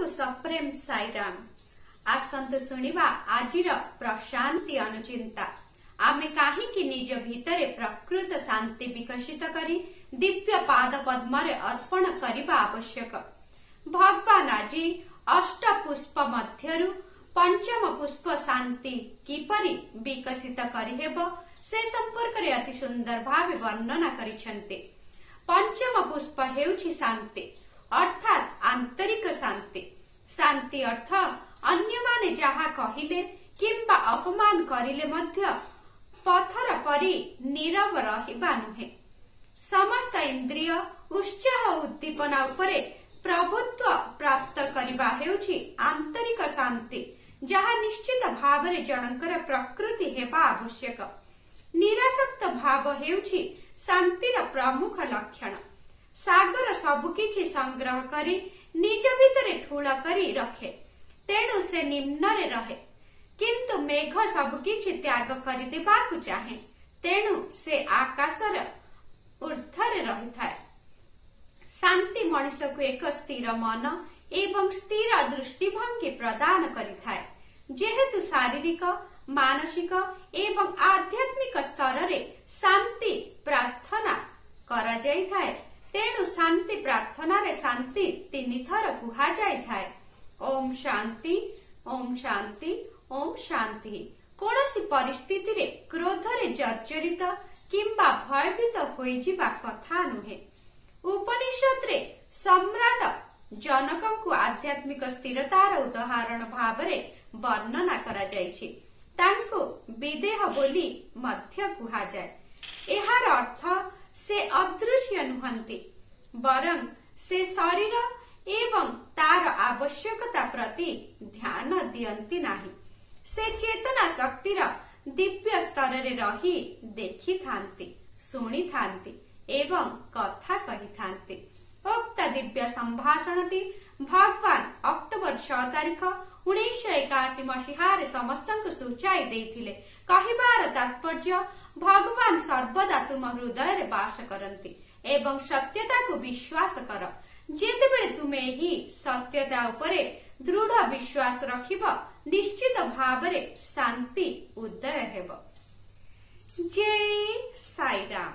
को सप्रेम साईराम। आसंतु सुनिबा आजिर प्रशांति अनुचिंता। आमे काहींकि निज भितरे प्रकृत शांति विकसित करी दिव्य पाद पद्मरे अर्पण करिबा आवश्यक। भगवान आज अष्ट पुष्प मध्यरु पंचम पुष्प शांति किपरि विकसित करिहेब से संपर्क रे अति सुंदर भावे वर्णना करिसेंते। पंचम पुष्प हेउछि शांति अर्थात आंतरिक शांति। शांति अर्थ अन्य माने जहा कहिले किंबा अपमान करिले मध्य पथर परी नीरव रहिबा नुहे। समस्त इंद्रिय उत्साह उद्दीपना उपरे प्रभुत्व प्राप्त करिबा हेउछि आंतरिक शांति, जहा निश्चित भावरे जनकर प्रकृति हेबा आवश्यक। निरासक्त भाव हेउछि शांतिर प्रमुख लक्षण। सागर सबुकिछि संग्रह करी निज भितरे ठूल करी रखे, तेणु से निम्ନରେ रहे, किंतु मेघ सबुकिछि त्याग करि देबाकु चाहे, तेणु से आकाशर ऊर्ध्वरे रहिथाय। शांति मनुष्य को एक स्थिर मन एवं स्थिर दृष्टिभंगी प्रदान करिथाय। जेहेतु शारीरिक मानसिक एवं आध्यात्मिक स्तर रे शांति प्रार्थना करा जाइथाय, तेणु शांति प्रार्थना रे शांति तीन थर कुहा जाइथाय। ओम शांति, ओम शांति, ओम शांति। कोनोसी परिस्थिति रे क्रोध रे जर्जरित किंबा भयभीत होई जिबा कथा नुहे। उपनिषद रे सम्राट जनक को आध्यात्मिक स्थिरतार उदाहरण भावरे वर्णना करा जाइछि। तांको विदेह बोली मध्य कुहा जाय। एहार अर्थ से अदृश्य नुहंती, बरं से शरीर एवं तार आवश्यकता प्रति ध्यान दियंती नाही। से चेतना शक्तिर दिव्य स्तर रे रही देखि थांती, सुनी थांती एवं कथा कही थांती। उक्त दिव्य संभाषणटी भगवान अक्टोबर 6 तारिख 1981 मसीहारे समस्तଙ୍କୁ सूचाई देइथिले। कहिबार तात्पर्य भगवान सर्वदा तुम हृदय रे वास करंती एवं सत्यता को विश्वास कर। जेतेबेले तुमे ही सत्यता उपरे दृढ़ विश्वास रखिब, निश्चित भावरे शांति उदय हेब। जय साईराम।